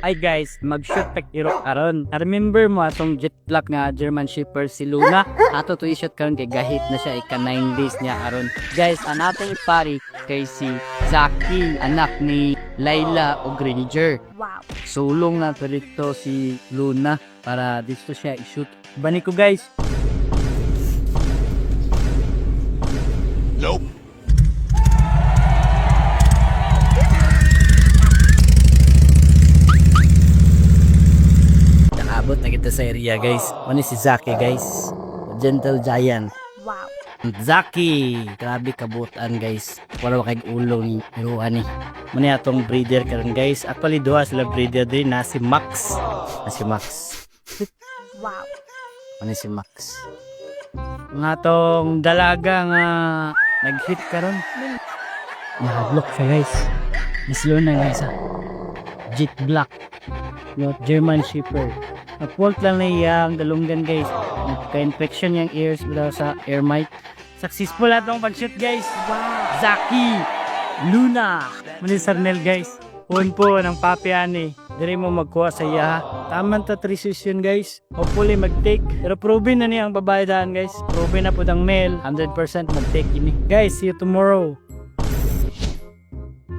Ay guys, mag-shoot pek iro karon. Remember mo atong jet black nga German Shepherd si Luna? Ato to i-shoot karon kay gahit na siya ika 9 days niya karon. Guys, ang atong ipari kay si Zaki, anak ni Layla o Granger. Wow. Sulong na to dito si Luna para dito siya i-shoot. Bani ko guys. Nope. Nakaabot na kita sa area guys. Ano si Zaki guys? Gentle Giant. Wow. Zaki, grabe kabutan guys. Wala kay ulo ni Iruan ni. Muna atong breeder karon guys. Actually duha sila breeder din na si Max. Wow. Ano si Max? Nga tong dalaga nga nag-hit karon. Naka-block siya guys. Mas Luna guys ha. Jet Black. Yung German Shepherd. Nag-fault lang na iyang dalunggan guys. Nagka-infection yung ears mula sa air mite. Successful atong pag-shoot guys. Wow. Zaki, Luna, muli Sarnel guys. Huwag po ng papi ani. Diri mo magkuha sa iya. Taman ta 3 session guys. Hopefully mag-take. Pero proven na niya ang babae daan guys. Proven na po ang male. 100% mag-take ini. Guys, see you tomorrow.